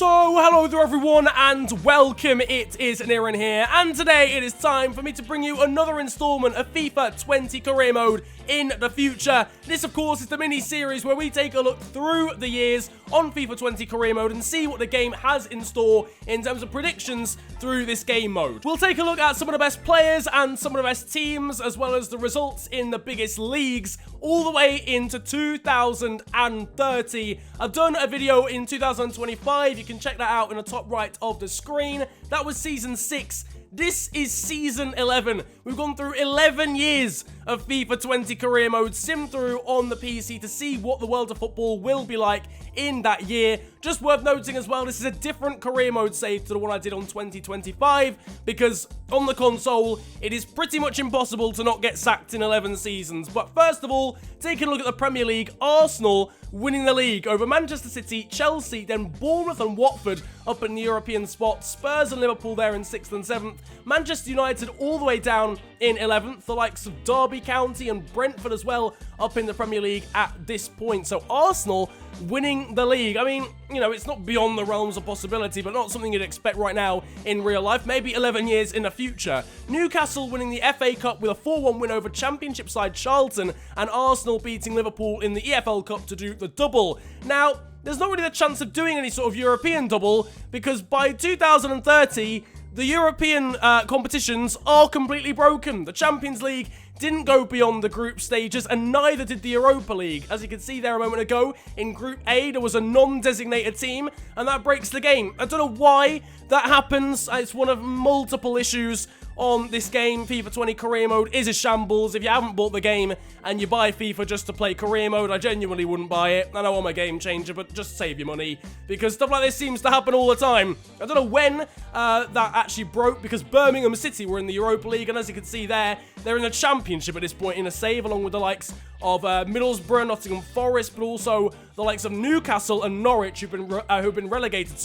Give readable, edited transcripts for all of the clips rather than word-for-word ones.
So, hello there everyone and welcome, it is Niran here, and today it is time for me to bring you another installment of FIFA 20 career mode in the future. This of course is the mini-series where we take a look through the years on FIFA 20 career mode and see what the game has in store in terms of predictions through this game mode. We'll take a look at some of the best players and some of the best teams, as well as the results in the biggest leagues, all the way into 2030. I've done a video in 2025, you can check that out in the top right of the screen. That was season 6. This is season 11. We've gone through 11 years of FIFA 20 career mode, sim through on the PC to see what the world of football will be like in that year. Just worth noting as well, this is a different career mode save to the one I did on 2025, because on the console, it is pretty much impossible to not get sacked in 11 seasons. But first of all, taking a look at the Premier League, Arsenal winning the league over Manchester City, Chelsea, then Bournemouth and Watford up in the European spot, Spurs and Liverpool there in 6th and 7th, Manchester United all the way down in 11th, the likes of Derby County and Brentford as well up in the Premier League at this point. So Arsenal winning the league. I mean, you know, it's not beyond the realms of possibility, but not something you'd expect right now in real life, maybe 11 years in the future. Newcastle winning the FA Cup with a 4-1 win over Championship side Charlton, and Arsenal beating Liverpool in the EFL Cup to do the double. Now, there's not really the chance of doing any sort of European double, because by 2030, the European competitions are completely broken. The Champions League didn't go beyond the group stages, and neither did the Europa League. As you can see there a moment ago, in Group A, there was a non-designated team, and that breaks the game. I don't know why that happens. It's one of multiple issues on this game. FIFA 20 career mode is a shambles. If you haven't bought the game and you buy FIFA just to play career mode, I genuinely wouldn't buy it. I know I'm a game changer, but just save your money, because stuff like this seems to happen all the time. I don't know when that actually broke, because Birmingham City were in the Europa League, and as you can see there, they're in the Championship at this point in a save, along with the likes of Middlesbrough, Nottingham Forest, but also the likes of Newcastle and Norwich, who've been relegated,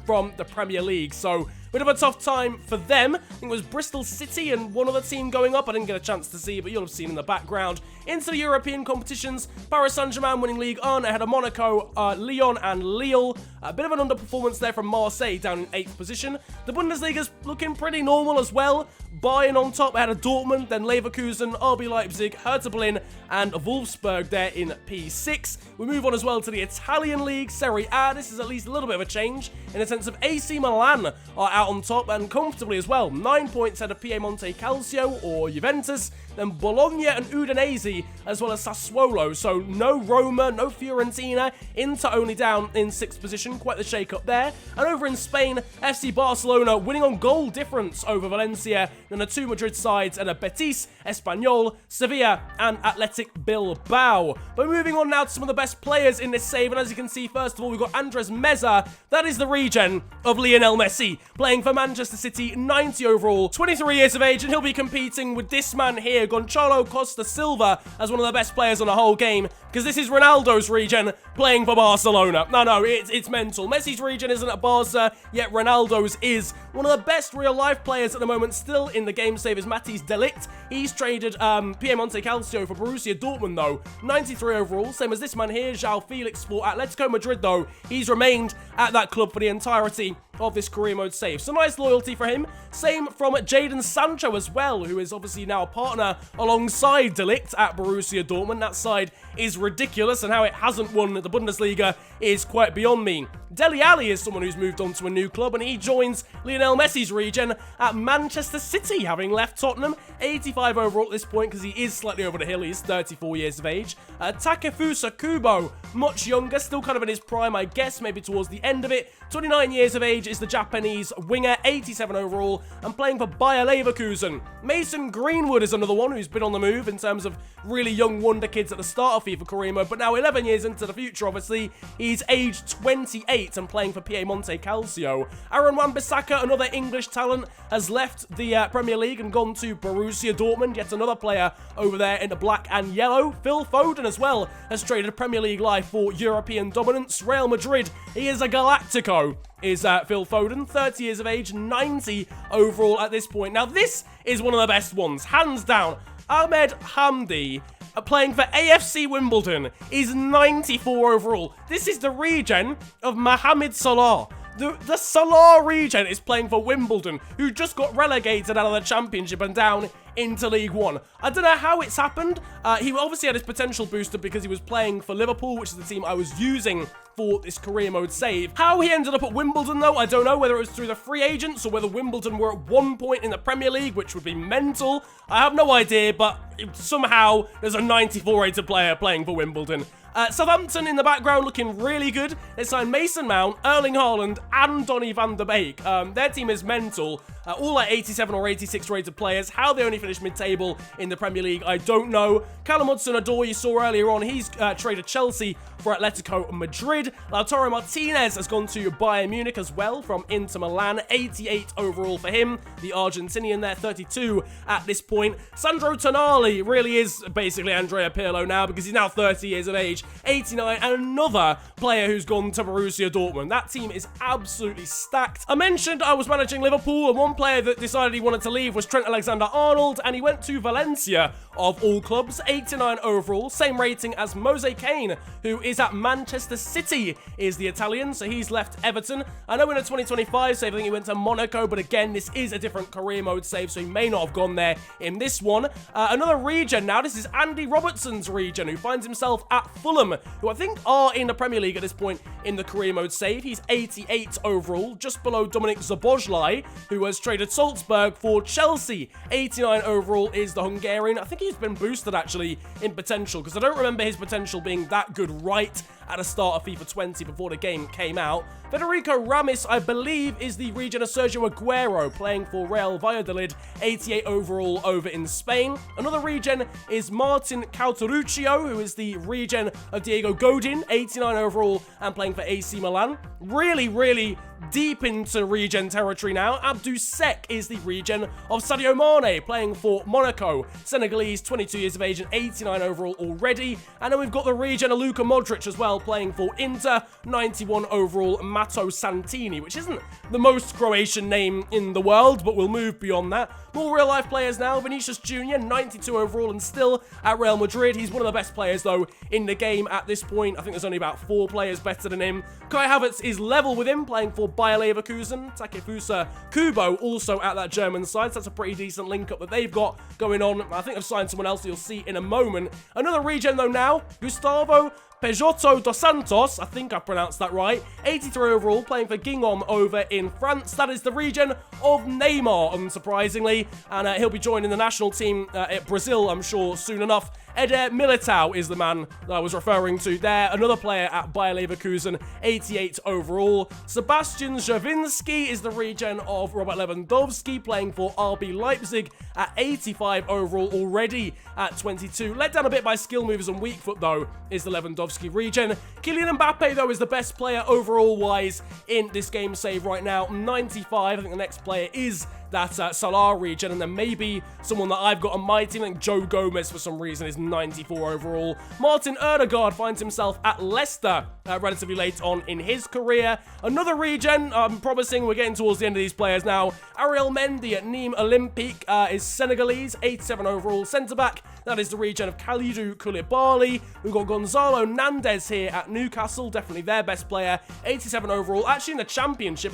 from the Premier League. So, bit of a tough time for them. I think it was Bristol City and one other team going up. I didn't get a chance to see, but you'll have seen in the background. Into the European competitions, Paris Saint-Germain winning Ligue 1 ahead of Monaco, Lyon and Lille. A bit of an underperformance there from Marseille down in 8th position. The Bundesliga's looking pretty normal as well. Bayern on top ahead of Dortmund, then Leverkusen, RB Leipzig, Hertha Berlin and Wolfsburg there in P6. We move on as well to the Italian League, Serie A. This is at least a little bit of a change in the sense of AC Milan are out on top and comfortably as well. 9 points ahead of Piemonte Calcio or Juventus, then Bologna and Udinese, as well as Sassuolo. So no Roma, no Fiorentina, Inter only down in 6th position, quite the shake-up there. And over in Spain, FC Barcelona winning on goal difference over Valencia, then the 2 Madrid sides and a Betis, Espanyol, Sevilla and Athletic Bilbao. But moving on now to some of the best players in this save, and as you can see, first of all, we've got Andres Meza. That is the regen of Lionel Messi, playing for Manchester City, 90 overall, 23 years of age, and he'll be competing with this man here, Gonçalo Costa Silva, as one of the best players on the whole game, because this is Ronaldo's regen playing for Barcelona. No, it's mental. Messi's regen isn't at Barca, yet Ronaldo's is. One of the best real-life players at the moment still in the game save is Matthijs de Ligt. He's traded Piemonte Calcio for Borussia Dortmund, though. 93 overall, same as this man here, João Felix for Atletico Madrid, though. He's remained at that club for the entirety of this career mode save. So nice loyalty for him. Same from Jadon Sancho as well, who is obviously now a partner alongside de Ligt at Borussia Dortmund. That side is ridiculous, and how it hasn't won the Bundesliga is quite beyond me. Dele Alli is someone who's moved on to a new club, and he joins Lionel Messi's regen at Manchester City, having left Tottenham. 85 overall at this point, because he is slightly over the hill. He's 34 years of age. Takefusa Kubo, much younger, still kind of in his prime, I guess, maybe towards the end of it. 29 years of age is the Japanese winger, 87 overall, and playing for Bayer Leverkusen. Mason Greenwood is another one who's been on the move in terms of really young wonder kids at the start of FIFA career mode, but now 11 years into the future, obviously, he's aged 28 and playing for Piemonte Calcio. Aaron Wan-Bissaka, another English talent, has left the Premier League and gone to Borussia Dortmund, yet another player over there in the black and yellow. Phil Foden as well has traded Premier League life for European dominance. Real Madrid, he is a Galactico, is Phil Foden, 30 years of age, 90 overall at this point. Now this is one of the best ones, hands down. Ahmed Hamdi, playing for AFC Wimbledon, is 94 overall. This is the regen of Mohamed Salah. The Salah regen is playing for Wimbledon, who just got relegated out of the Championship and down into League One. I don't know how it's happened. He obviously had his potential boosted because he was playing for Liverpool, which is the team I was using for this career mode save. How he ended up at Wimbledon, though, I don't know, whether it was through the free agents or whether Wimbledon were at one point in the Premier League, which would be mental. I have no idea, but somehow there's a 94 rated player playing for Wimbledon. Southampton in the background looking really good. They signed Mason Mount, Erling Haaland, and Donny van der Beek. Their team is mental. All like 87 or 86 rated players. How they only finished mid-table in the Premier League, I don't know. Callum Hudson-Odoi, you saw earlier on, he's traded Chelsea for Atletico Madrid. Lautaro Martinez has gone to Bayern Munich as well from Inter Milan. 88 overall for him. The Argentinian there, 32 at this point. Sandro Tonali really is basically Andrea Pirlo now because he's now 30 years of age. 89, and another player who's gone to Borussia Dortmund. That team is absolutely stacked. I mentioned I was managing Liverpool, and one player that decided he wanted to leave was Trent Alexander-Arnold, and he went to Valencia, of all clubs. 89 overall, same rating as Moise Kean, who is at Manchester City, is the Italian, so he's left Everton. I know in a 2025 save, I think he went to Monaco, but again, this is a different career mode save, so he may not have gone there in this one. Another regen now, this is Andy Robertson's regen, who finds himself at Fulham, who I think are in the Premier League at this point in the career mode save. He's 88 overall, just below Dominik Szoboszlai, who has traded Salzburg for Chelsea. 89 overall is the Hungarian. I think he's been boosted actually in potential, because I don't remember his potential being that good right at the start of FIFA 20 before the game came out. Federico Ramis, I believe, is the regen of Sergio Aguero, playing for Real Valladolid, 88 overall over in Spain. Another regen is Martin Cauteruccio, who is the regen of Diego Godin, 89 overall, and playing for AC Milan. Really deep into regen territory now. Abdou Sek is the regen of Sadio Mane, playing for Monaco. Senegalese, 22 years of age and 89 overall already. And then we've got the regen of Luka Modric as well, playing for Inter, 91 overall, Mato Santini, which isn't the most Croatian name in the world, but we'll move beyond that. More real-life players now. Vinicius Jr., 92 overall and still at Real Madrid. He's one of the best players, though, in the game at this point. I think there's only about 4 players better than him. Kai Havertz is level with him, playing for Bayer Leverkusen. Takefusa Kubo also at that German side, so that's a pretty decent link-up that they've got going on. I think I've signed someone else that you'll see in a moment. Another regen, though, now. Gustavo Peixoto dos Santos, I think I pronounced that right. 83 overall, playing for Guingamp over in France. That is the regen of Neymar, unsurprisingly. And he'll be joining the national team at Brazil, I'm sure, soon enough. Eder Militao is the man that I was referring to there. Another player at Bayer Leverkusen, 88 overall. Sebastian Javinski is the regen of Robert Lewandowski, playing for RB Leipzig at 85 overall already at 22. Let down a bit by skill moves and weak foot, though, is the Lewandowski regen. Kylian Mbappe, though, is the best player overall-wise in this game save right now, 95. I think the next player is that Salah regen, and then maybe someone that I've got on my team. I think Joe Gomez, for some reason, is 94 overall. Martin Odegaard finds himself at Leicester relatively late on in his career. Another regen, I'm promising we're getting towards the end of these players now. Ariel Mendy at Nîmes Olympique is Senegalese, 87 overall centre-back. That is the regen of Kalidou Koulibaly. We've got Gonzalo Nandez here at Newcastle, definitely their best player, 87 overall. Actually, in the Championship,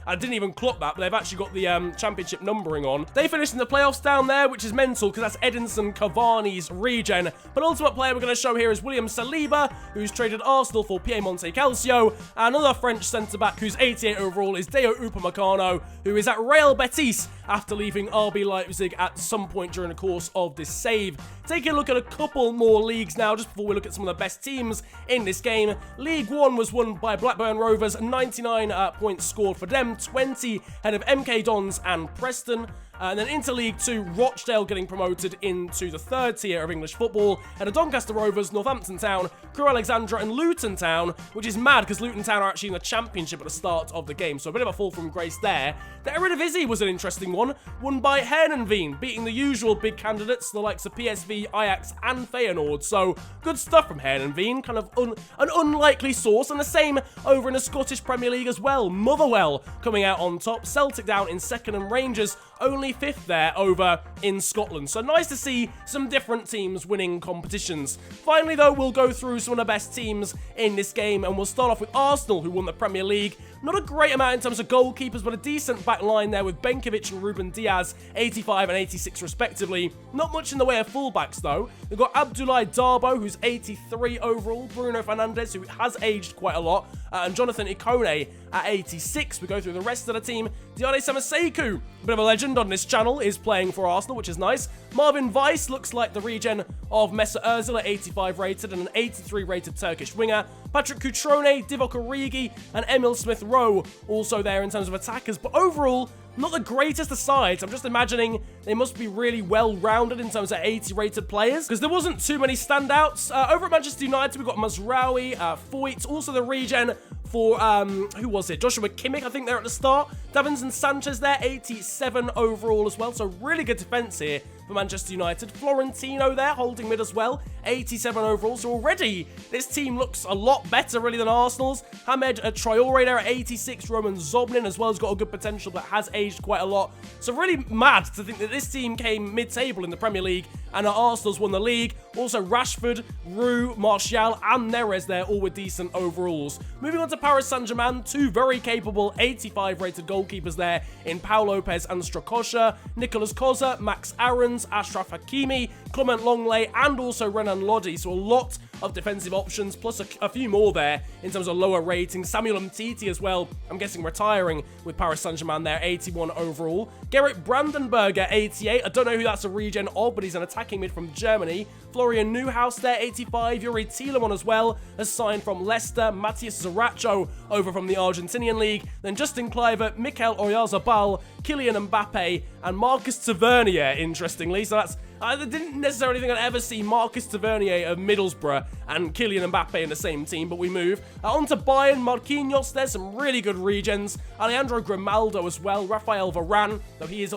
I didn't even clock that, but they've actually got the Championship numbering on. They finished in the playoffs down there, which is mental because that's Edinson Cavani's regen. But ultimate player we're going to show here is William Saliba, who's traded Arsenal for Piemonte Calcio. Another French centre-back who's 88 overall is Deo Upamecano, who is at Real Betis after leaving RB Leipzig at some point during the course of this save. Taking a look at a couple more leagues now, just before we look at some of the best teams in this game. League 1 was won by Blackburn Rovers, 99 points scored for them, 20 ahead of MK Dons and Preston. And then into League 2, Rochdale getting promoted into the 3rd tier of English football. And Doncaster Rovers, Northampton Town, Crewe Alexandra and Luton Town, which is mad because Luton Town are actually in the Championship at the start of the game. So a bit of a fall from grace there. The Eredivisie was an interesting one, won by Heerenveen, beating the usual big candidates, the likes of PSV, Ajax and Feyenoord. So good stuff from Heerenveen, kind of an unlikely source. And the same over in the Scottish Premier League as well. Motherwell coming out on top, Celtic down in 2nd and Rangers only only 5th there over in Scotland. So nice to see some different teams winning competitions. Finally, though, we'll go through some of the best teams in this game, and we'll start off with Arsenal, who won the Premier League. Not a great amount in terms of goalkeepers, but a decent back line there with Benkovic and Ruben Diaz, 85 and 86 respectively. Not much in the way of fullbacks, though. We've got Abdoulaye Darboe, who's 83 overall, Bruno Fernandes, who has aged quite a lot, and Jonathan Ikone at 86. We go through the rest of the team. Diane Samaseku, a bit of a legend on this channel, is playing for Arsenal, which is nice. Marvin Weiss looks like the regen of Mesut Ozil at 85 rated and an 83 rated Turkish winger. Patrick Cutrone, Divock Origi, and Emil Smith-Rowe also there in terms of attackers, but overall, not the greatest of sides. I'm just imagining they must be really well-rounded in terms of 80-rated players, because there wasn't too many standouts. Over at Manchester United, we've got Mazraoui, Foyt, also the regen for, who was it? Joshua Kimmich, I think they're at the start. Davinson Sanchez there, 87 overall as well, so really good defense here for Manchester United. Florentino there, holding mid as well, 87 overall. So already, this team looks a lot better, really, than Arsenal's. Hamed Traore there at 86. Roman Zobnin as well has got a good potential, but has aged quite a lot. So really mad to think that this team came mid-table in the Premier League, and Arsenal's won the league. Also, Rashford, Roux, Martial, and Neres there, all with decent overalls. Moving on to Paris Saint-Germain, two very capable 85-rated goalkeepers there in Pau Lopez and Strakosha, Nicolas Koza, Max Aarons, Ashraf Hakimi, Clement Longley, and also Renan Lodi. So a lot of defensive options, plus a few more there in terms of lower ratings. Samuel Umtiti as well, I'm guessing retiring with Paris Saint-Germain there, 81 overall. Gerrit Brandenburg at 88. I don't know who that's a regen of, but he's an attacking mid from Germany. Florian Neuhaus there, 85. Yuri Tielemans as well, as signed from Leicester. Matías Zaracho over from the Argentinian league. Then Justin Kluivert, Mikel Oyarzabal, Kylian Mbappe, and Marcus Tavernier, interestingly. So that's... I didn't necessarily think I'd ever see Marcus Tavernier of Middlesbrough and Kylian Mbappe in the same team, but we move. On to Bayern, Marquinhos, there's some really good regens. Alejandro Grimaldo as well. Rafael Varane, though he is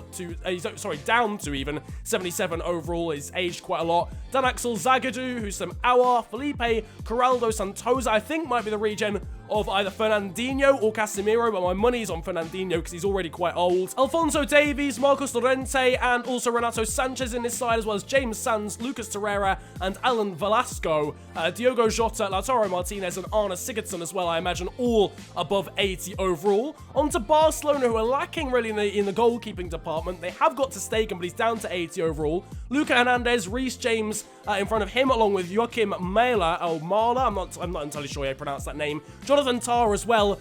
down to even 77 overall. He's aged quite a lot. Dan Axel Zagadou, who's some Aouar. Felipe Corraldo Santosa, I think might be the regen of either Fernandinho or Casemiro, but my money's on Fernandinho because he's already quite old. Alphonso Davies, Marcos Llorente, and also Renato Sanchez in this side, as well as James Sands, Lucas Torreira, and Alan Velasco. Diogo Jota, Lautaro Martinez, and Arne Sigurdsson as well, I imagine, all above 80 overall. On to Barcelona, who are lacking really in the goalkeeping department. They have got to Stegen, but he's down to 80 overall. Luca Hernandez, Reece James in front of him, along with Joachim Mala, I'm not entirely sure how you pronounce that name. Jonathan Tah as well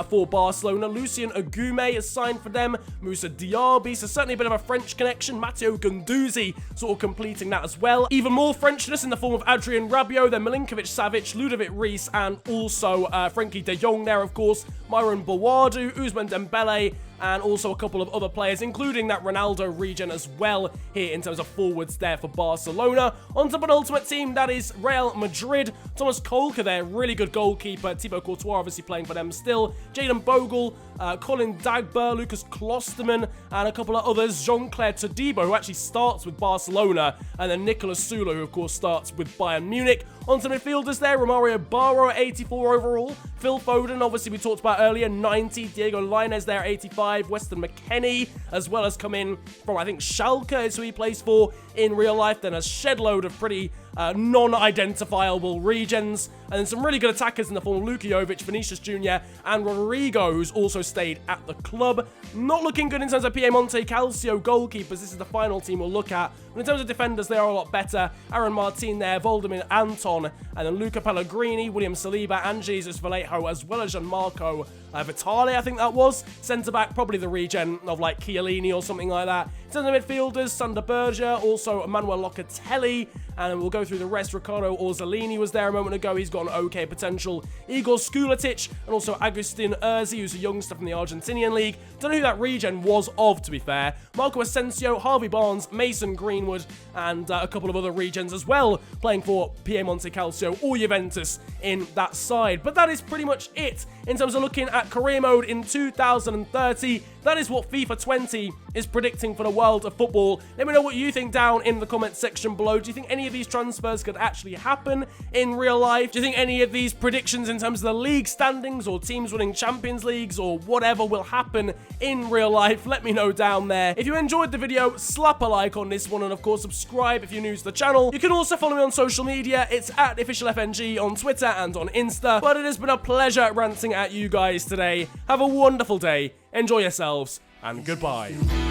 for Barcelona. Lucien Agume is signed for them. Moussa Diaby, so certainly a bit of a French connection. Matteo Guendouzi sort of completing that as well. Even more Frenchness in the form of Adrien Rabiot, then Milinkovic-Savic, Ludovic Reis, and also Frenkie de Jong there, of course. Myron Bawadu, Ousmane Dembele, and also a couple of other players, including that Ronaldo regen as well here in terms of forwards there for Barcelona. On to penultimate team, that is Real Madrid. Thomas Kolka there, really good goalkeeper. Thibaut Courtois obviously playing for them still. Jayden Bogle, Colin Dagba, Lucas Klosterman, and a couple of others. Jean-Claire Todibo, who actually starts with Barcelona, and then Nicolas Sula, who of course starts with Bayern Munich. On to midfielders there, Romario Barro at 84 overall. Phil Foden, obviously we talked about earlier, 90. Diego Lainez there, 85. Weston McKennie, as well as come in from, I think, Schalke is who he plays for in real life. Then a shed load of pretty non-identifiable regens, and then some really good attackers in the form of Luka Jovic, Vinicius Jr., and Rodrigo, who's also stayed at the club. Not looking good in terms of Piemonte Calcio goalkeepers. This is the final team we'll look at. But in terms of defenders, they are a lot better. Aaron Martin there, Voldemir Anton, and then Luca Pellegrini, William Saliba, and Jesus Vallejo, as well as Gianmarco Vitale, I think that was. Centre-back, probably the regen of like Chiellini or something like that. In terms of midfielders, Sander Berger, also Emmanuel Locatelli, and we'll go through the rest. Ricardo Orsolini was there a moment ago. He's got an okay potential. Igor Skuletic, and also Agustin Urzi, who's a youngster from the Argentinian league. Don't know who that regen was of, to be fair. Marco Asensio, Harvey Barnes, Mason Greenwood, and a couple of other regens as well, playing for Piemonte Calcio or Juventus in that side. But that is pretty much it in terms of looking at career mode in 2030. That is what FIFA 20 is predicting for the world of football. Let me know what you think down in the comment section below. Do you think any of these transfers could actually happen in real life? Do you think any of these predictions in terms of the league standings or teams winning Champions Leagues or whatever will happen in real life? Let me know down there. If you enjoyed the video, slap a like on this one, and of course subscribe if you're new to the channel. You can also follow me on social media. It's at officialfng on Twitter and on Insta. But it has been a pleasure ranting at you guys today. Have a wonderful day, enjoy yourselves, and goodbye.